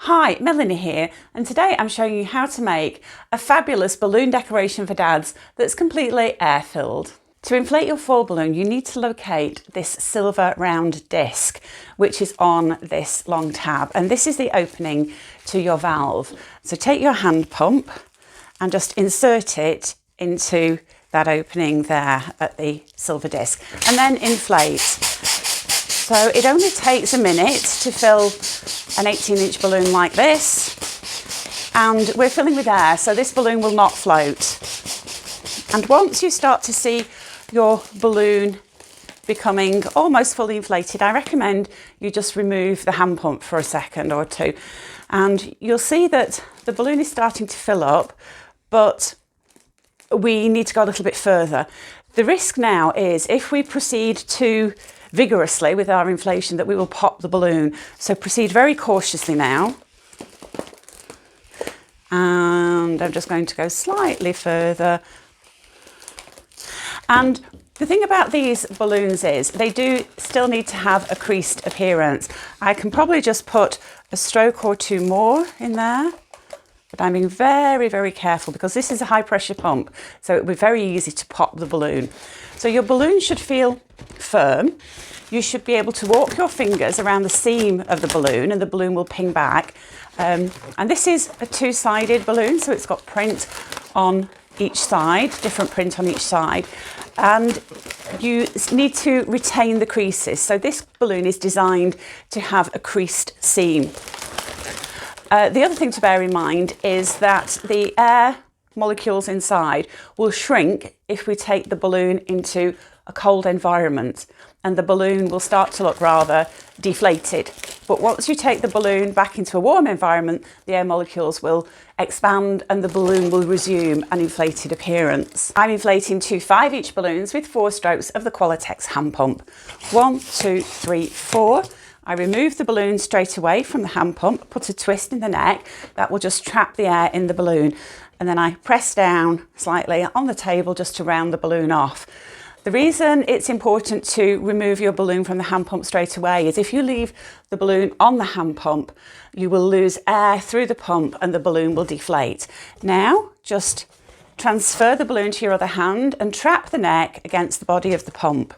Hi, Melanie here, and today I'm showing you how to make a fabulous balloon decoration for dads that's completely air-filled. To inflate your fall balloon, you need to locate this silver round disc, which is on this long tab, and this is the opening to your valve. So take your hand pump and just insert it into that opening there at the silver disc, and then inflate. So it only takes a minute to fill an 18-inch balloon like this, and we're filling with air, so this balloon will not float. And once you start to see your balloon becoming almost fully inflated, I recommend you just remove the hand pump for a second or two, and you'll see that the balloon is starting to fill up, but we need to go a little bit further. The risk now is if we proceed too vigorously with our inflation that we will pop the balloon. So proceed very cautiously now. And I'm just going to go slightly further. And the thing about these balloons is they do still need to have a creased appearance. I can probably just put a stroke or two more in there, but I'm being very, very careful because this is a high pressure pump, so it will be very easy to pop the balloon. So your balloon should feel firm. You should be able to walk your fingers around the seam of the balloon and the balloon will ping back. And this is a two-sided balloon, so it's got print on each side, different print on each side. And you need to retain the creases. So this balloon is designed to have a creased seam. The other thing to bear in mind is that the air molecules inside will shrink if we take the balloon into a cold environment, and the balloon will start to look rather deflated. But once you take the balloon back into a warm environment, the air molecules will expand and the balloon will resume an inflated appearance. I'm inflating two 5-inch balloons with 4 strokes of the Qualatex hand pump. 1, 2, 3, 4. I remove the balloon straight away from the hand pump, put a twist in the neck. That will just trap the air in the balloon. And then I press down slightly on the table just to round the balloon off. The reason it's important to remove your balloon from the hand pump straight away is if you leave the balloon on the hand pump, you will lose air through the pump and the balloon will deflate. Now, just transfer the balloon to your other hand and trap the neck against the body of the pump.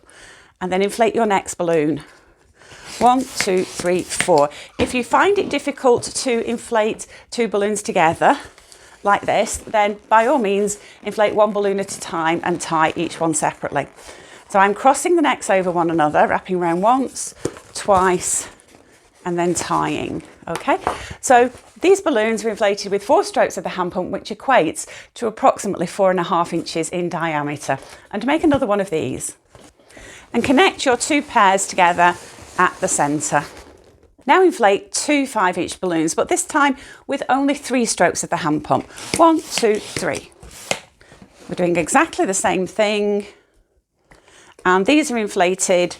And then inflate your next balloon. 1, 2, 3, 4. If you find it difficult to inflate 2 balloons together, like this, then by all means inflate 1 balloon at a time and tie each one separately. So I'm crossing the necks over one another, wrapping around once, twice, and then tying. Okay, so these balloons are inflated with 4 strokes of the hand pump, which equates to approximately 4.5 inches in diameter. And to make another one of these, and connect your 2 pairs together at the centre. Now inflate 2 5-inch balloons, but this time with only 3 strokes of the hand pump. 1, 2, 3. We're doing exactly the same thing. And these are inflated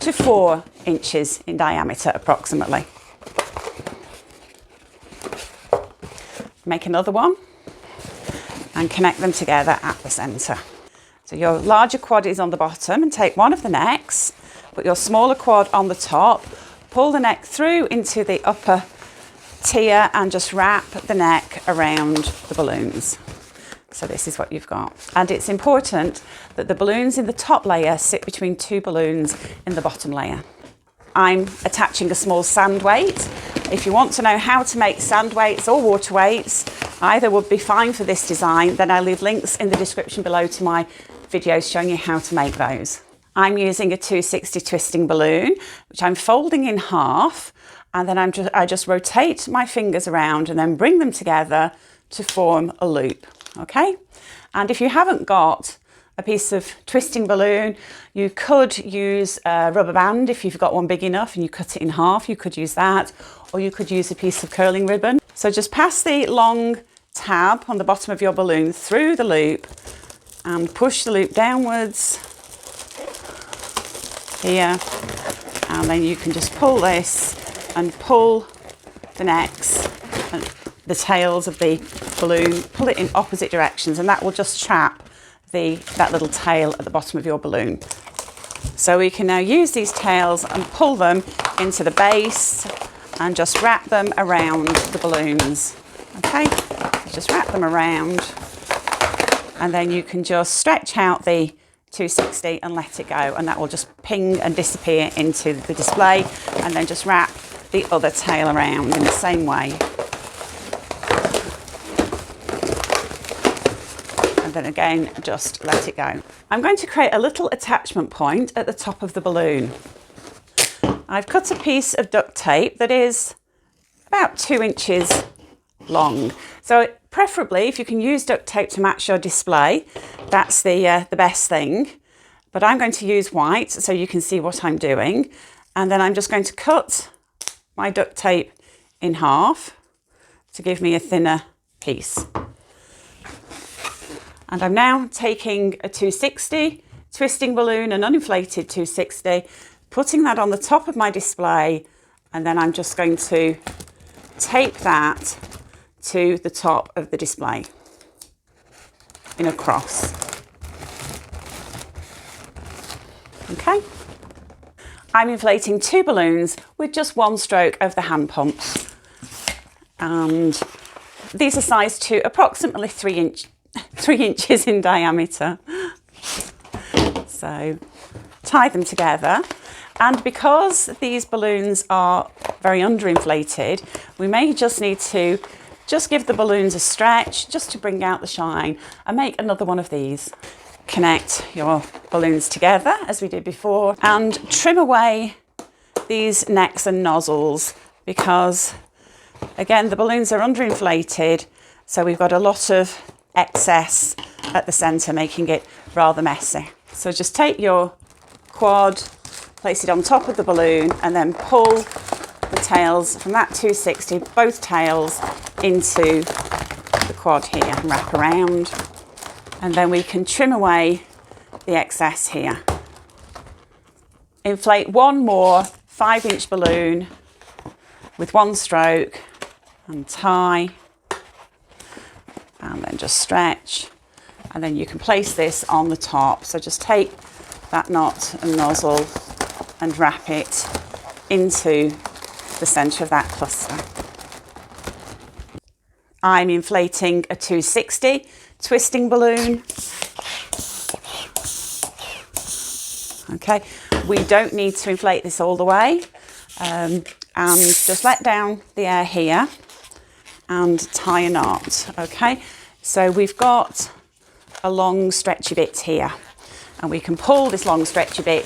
to 4 inches in diameter approximately. Make another one and connect them together at the centre. So your larger quad is on the bottom, and take one of the necks, put your smaller quad on the top, pull the neck through into the upper tier and just wrap the neck around the balloons. So this is what you've got. And it's important that the balloons in the top layer sit between 2 balloons in the bottom layer. I'm attaching a small sand weight. If you want to know how to make sand weights or water weights, either would be fine for this design, then I'll leave links in the description below to my videos showing you how to make those. I'm using a 260 twisting balloon, which I'm folding in half, and then I just rotate my fingers around and then bring them together to form a loop, okay? And if you haven't got a piece of twisting balloon, you could use a rubber band. If you've got one big enough and you cut it in half, you could use that, or you could use a piece of curling ribbon. So just pass the long tab on the bottom of your balloon through the loop and push the loop downwards here, and then you can just pull this and pull the necks and the tails of the balloon, pull it in opposite directions, and that will just trap that little tail at the bottom of your balloon. So we can now use these tails and pull them into the base and just wrap them around the balloons. Okay, just wrap them around, and then you can just stretch out the 260 and let it go, and that will just ping and disappear into the display, and then just wrap the other tail around in the same way. And then again, just let it go. I'm going to create a little attachment point at the top of the balloon. I've cut a piece of duct tape that is about 2 inches long. So preferably, if you can use duct tape to match your display, that's the best thing. But I'm going to use white so you can see what I'm doing. And then I'm just going to cut my duct tape in half to give me a thinner piece. And I'm now taking a 260 twisting balloon, an uninflated 260, putting that on the top of my display, and then I'm just going to tape that to the top of the display in a cross. Okay. I'm inflating 2 balloons with just 1 stroke of the hand pump. And these are sized to approximately 3 inches in diameter. So tie them together. And because these balloons are very underinflated, we may just need to just give the balloons a stretch just to bring out the shine, and make another one of these. Connect your balloons together as we did before, and trim away these necks and nozzles, because again the balloons are underinflated, so we've got a lot of excess at the centre, making it rather messy. So just take your quad, place it on top of the balloon, and then pull the tails from that 260, both tails, into the quad here and wrap around. And then we can trim away the excess here. Inflate 1 more 5-inch balloon with 1 stroke and tie, and then just stretch, and then you can place this on the top. So just take that knot and nozzle and wrap it into the centre of that cluster. I'm inflating a 260 twisting balloon. Okay, we don't need to inflate this all the way, and just let down the air here and tie a knot. Okay, so we've got a long stretchy bit here, and we can pull this long stretchy bit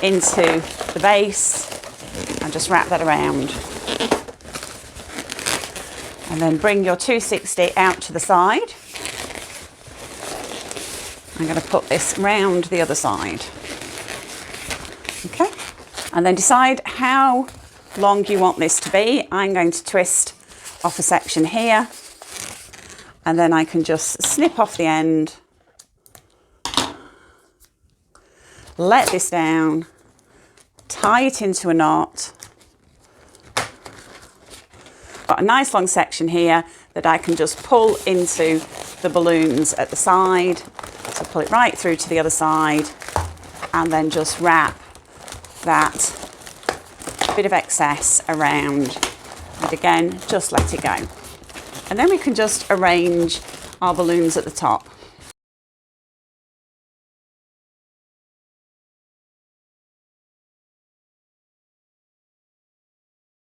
into the base and just wrap that around. And then bring your 260 out to the side. I'm going to put this round the other side. Okay, and then decide how long you want this to be. I'm going to twist off a section here, and then I can just snip off the end, let this down, tie it into a knot. Got a nice long section here that I can just pull into the balloons at the side. So pull it right through to the other side, and then just wrap that bit of excess around, and again just let it go. And then we can just arrange our balloons at the top.